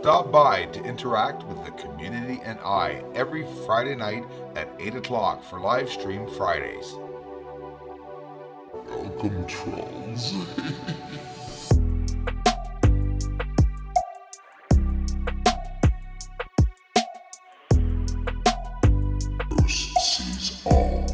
Stop by to interact with the community and I every Friday night at 8 o'clock for live stream Fridays. Welcome, trolls. First sees all.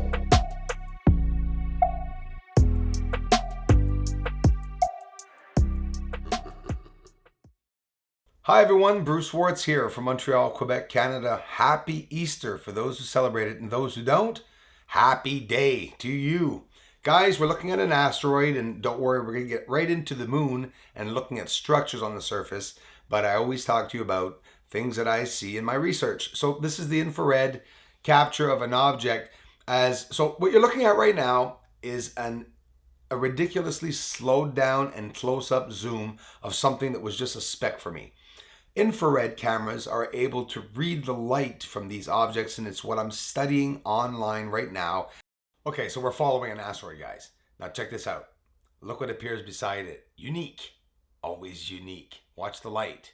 Hi everyone, Bruce Warts here from Montreal, Quebec, Canada. Happy Easter for those who celebrate it, and those who don't, happy day to you. Guys, we're looking at an asteroid, and don't worry, we're going to get right into the moon and looking at structures on the surface, but I always talk to you about things that I see in my research. So this is the infrared capture of an object. So what you're looking at right now is a ridiculously slowed down and close-up zoom of something that was just a speck for me. Infrared cameras are able to read the light from these objects, and it's what I'm studying online right now. Okay, so we're following an asteroid, guys. Now check this out. Look what appears beside it. Unique. Always unique. Watch the light.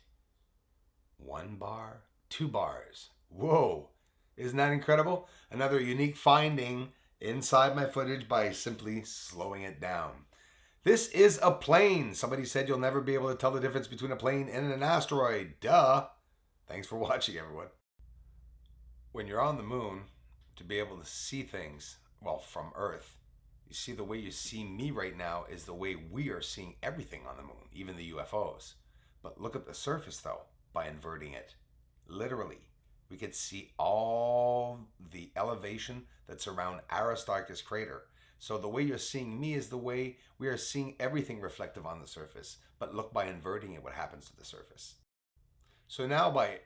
1 bar, 2 bars. Whoa. Isn't that incredible? Another unique finding inside my footage by simply slowing it down. This is a plane. Somebody said you'll never be able to tell the difference between a plane and an asteroid. Duh. Thanks for watching, everyone. When you're on the moon, to be able to see things, well, from Earth, you see the way you see me right now is the way we are seeing everything on the moon, even the UFOs. But look at the surface, though, by inverting it. Literally, we could see all the elevation that's around Aristarchus crater. So the way you're seeing me is the way we are seeing everything reflective on the surface. But look, by inverting it, what happens to the surface. So now by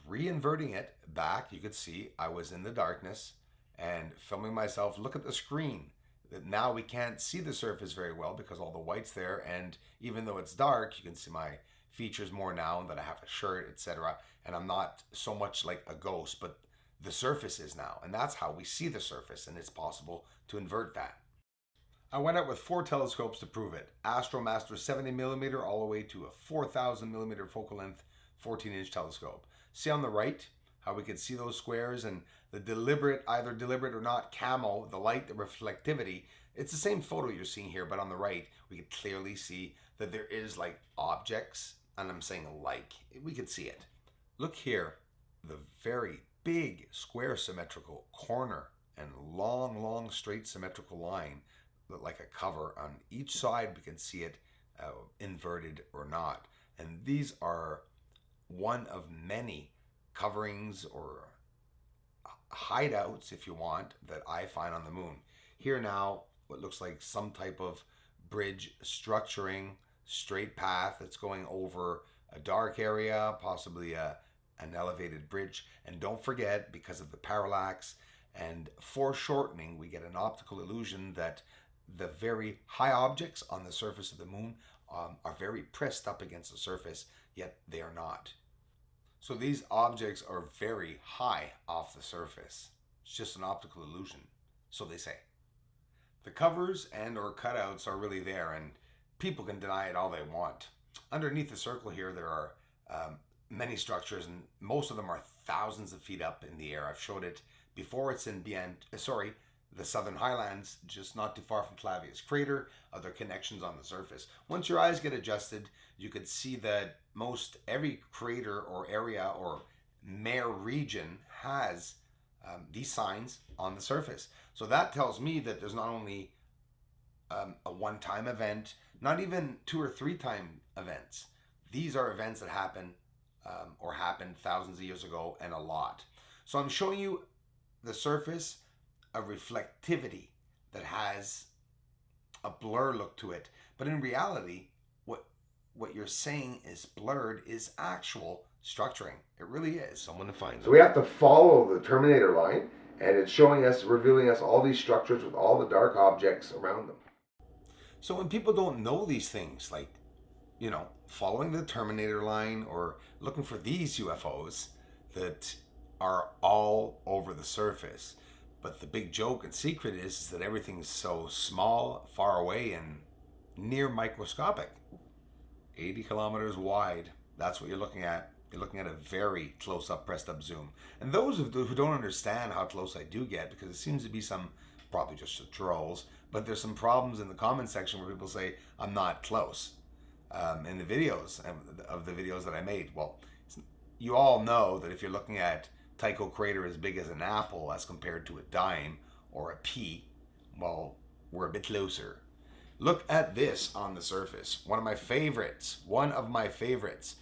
re-inverting it back, you could see I was in the darkness and filming myself. Look at the screen. That now we can't see the surface very well because all the white's there. And even though it's dark, you can see my features more now that I have a shirt, etc. And I'm not so much like a ghost, but the surface is now. And that's how we see the surface. And it's possible to invert that. I went out with 4 telescopes to prove it. Astromaster 70mm all the way to a 4000mm focal length 14-inch telescope. See on the right how we could see those squares and the deliberate, either deliberate or not, camo, the light, the reflectivity. It's the same photo you're seeing here, but on the right we could clearly see that there is like objects, and I'm saying like, we could see it. Look here, the very big square symmetrical corner and long straight symmetrical line, like a cover on each side. We can see it inverted or not, and these are one of many coverings or hideouts, if you want, that I find on the moon. Here now, what looks like some type of bridge structuring, straight path that's going over a dark area, possibly an elevated bridge. And don't forget, because of the parallax and foreshortening, we get an optical illusion that the very high objects on the surface of the moon are very pressed up against the surface, yet they are not. So these objects are very high off the surface. It's just an optical illusion, so they say. The covers and or cutouts are really there, and people can deny it all they want. Underneath the circle here, there are many structures, and most of them are thousands of feet up in the air. I've showed it before. It's in the Southern Highlands, just not too far from Clavius crater. Other connections on the surface. Once your eyes get adjusted, you could see that most every crater or area or mare region has these signs on the surface. So that tells me that there's not only a one-time event, not even 2 or 3 time events. These are events that happen or happened thousands of years ago, and a lot. So I'm showing you the surface, a reflectivity that has a blur look to it. But in reality, what you're saying is blurred is actual structuring. It really is. Someone to find. So we have to follow the Terminator line, and it's showing us, revealing us all these structures with all the dark objects around them. So when people don't know these things, like, following the Terminator line or looking for these UFOs that are all over the surface. But the big joke and secret is that everything's so small, far away, and near microscopic. 80 kilometers wide. That's what you're looking at. You're looking at a very close-up, pressed-up zoom. And those who don't understand how close I do get, because it seems to be some, probably just trolls, but there's some problems in the comment section where people say I'm not close in the videos of the videos that I made. Well, you all know that if you're looking at Tycho crater as big as an apple as compared to a dime or a pea, well, we're a bit closer. Look at this on the surface. One of my favorites. One of my favorites.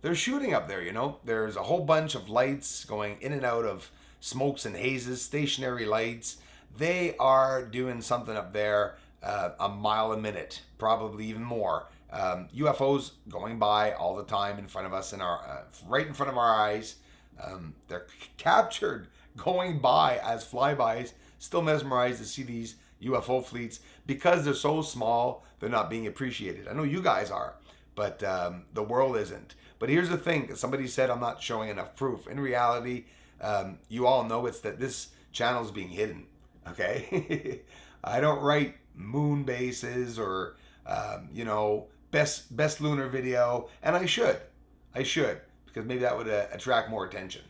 They're shooting up there, you know. There's a whole bunch of lights going in and out of smokes and hazes, stationary lights. They are doing something up there a mile a minute, probably even more. UFOs going by all the time in front of us, in our right in front of our eyes. They're captured going by as flybys. Still mesmerized to see these UFO fleets because they're so small. They're not being appreciated. I know you guys are, but the world isn't. But here's the thing: somebody said I'm not showing enough proof. In reality, you all know it's that this channel is being hidden. Okay, I don't write moon bases or best lunar video, and I should because maybe that would attract more attention.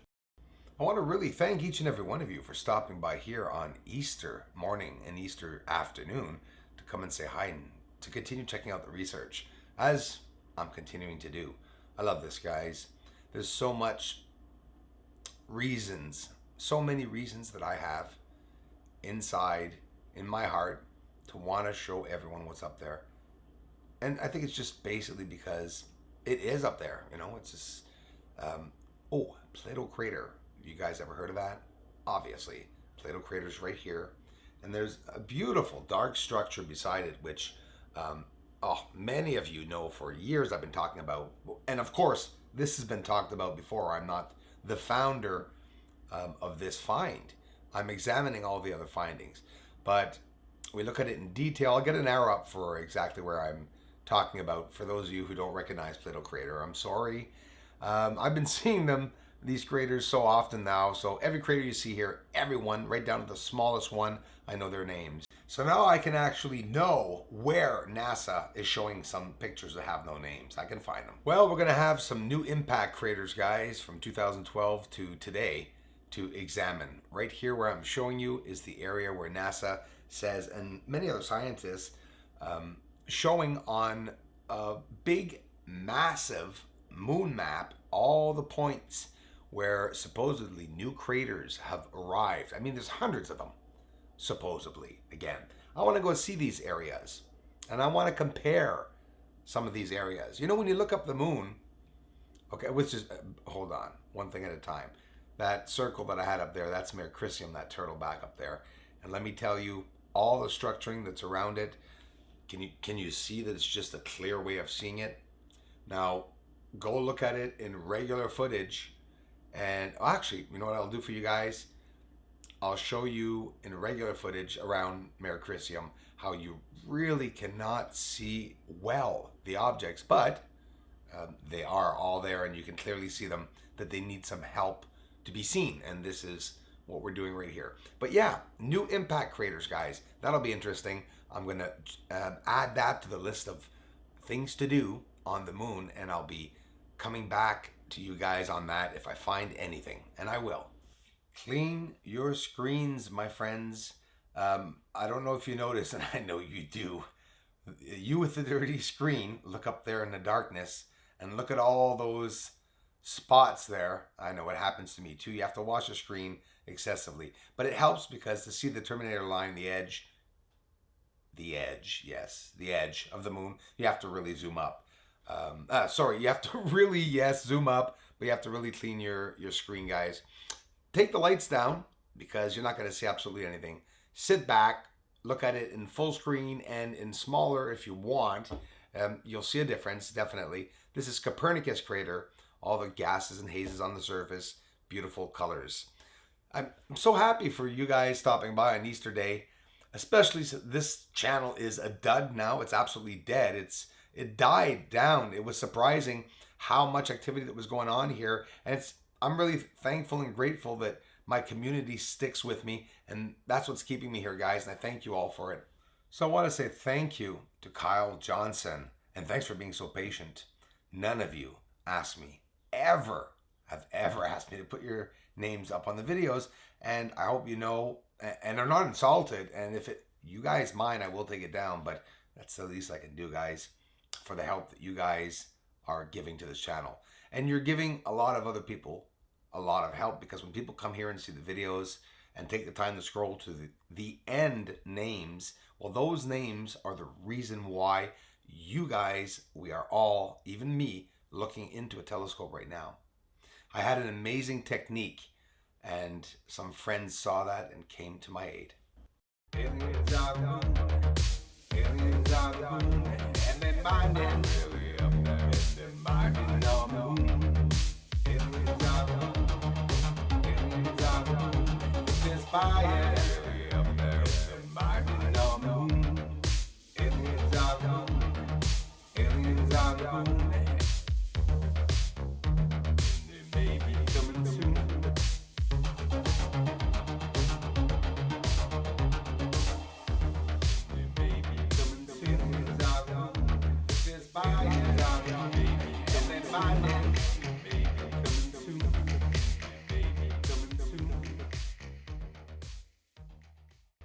I want to really thank each and every one of you for stopping by here on Easter morning and Easter afternoon to come and say hi and to continue checking out the research, as I'm continuing to do. I love this, guys. There's so many reasons that I have inside in my heart to want to show everyone what's up there. And I think it's just basically because it is up there. You know, it's just Plato crater. You guys ever heard of that? Obviously, Plato crater's right here, and there's a beautiful dark structure beside it, which many of you know for years I've been talking about. And of course, this has been talked about before. I'm not the founder of this find. I'm examining all the other findings, but we look at it in detail. I'll get an arrow up for exactly where I'm talking about. For those of you who don't recognize Plato crater, I'm sorry. I've been seeing these craters so often now. So every crater you see here, everyone, right down to the smallest one, I know their names. So now I can actually know where NASA is showing some pictures that have no names. I can find them. Well, we're going to have some new impact craters, guys, from 2012 to today to examine. Right here where I'm showing you is the area where NASA says, and many other scientists, showing on a big, massive moon map all the points where supposedly new craters have arrived. I mean, there's hundreds of them, supposedly. Again, I want to go see these areas, and I want to compare some of these areas. You know, when you look up the moon, okay, which is, hold on, one thing at a time. That circle that I had up there, that's Mare Crisium, that turtle back up there. And let me tell you, all the structuring that's around it, can you see that it's just a clear way of seeing it? Now, go look at it in regular footage. And actually, you know what I'll do for you guys? I'll show you in regular footage around Mare Crisium how you really cannot see well the objects, but they are all there and you can clearly see them, that they need some help to be seen. And this is what we're doing right here. But yeah, new impact craters, guys. That'll be interesting. I'm going to add that to the list of things to do on the moon, and I'll be coming back to you guys on that if I find anything, and I will. Clean your screens, my friends. I don't know if you notice, and I know you do. You with the dirty screen, look up there in the darkness and look at all those spots there. I know it happens to me too. You have to wash the screen excessively, but it helps because to see the Terminator line, the edge of the moon, you have to really zoom up. You have to really, zoom up, but you have to really clean your screen, guys. Take the lights down because you're not going to see absolutely anything. Sit back, look at it in full screen and in smaller if you want. You'll see a difference, definitely. This is Copernicus crater. All the gases and hazes on the surface, beautiful colors. I'm so happy for you guys stopping by on Easter Day, especially since this channel is a dud now. It's absolutely dead. It died down. It was surprising how much activity that was going on here, and I'm really thankful and grateful that my community sticks with me, and that's what's keeping me here, guys, and I thank you all for it. So I want to say thank you to Kyle Johnson, and thanks for being so patient. None of you asked me, ever, have ever asked me to put your names up on the videos. And I hope you know, and are not insulted. And if you guys mind, I will take it down. But that's the least I can do, guys, for the help that you guys are giving to this channel. And you're giving a lot of other people a lot of help, because when people come here and see the videos and take the time to scroll to the end names, well, those names are the reason why you guys, we are all, even me, looking into a telescope right now. I had an amazing technique, and some friends saw that and came to my aid. Aliens are the moon, aliens are the moon, and they're mining really up there, and they're mining on the moon. Aliens are the moon, aliens are the moon, they're spying really up there, and they're mining on the moon. Aliens are the moon, aliens are the moon, and they may be coming soon. They may be coming soon. Aliens are the moon, they're spying.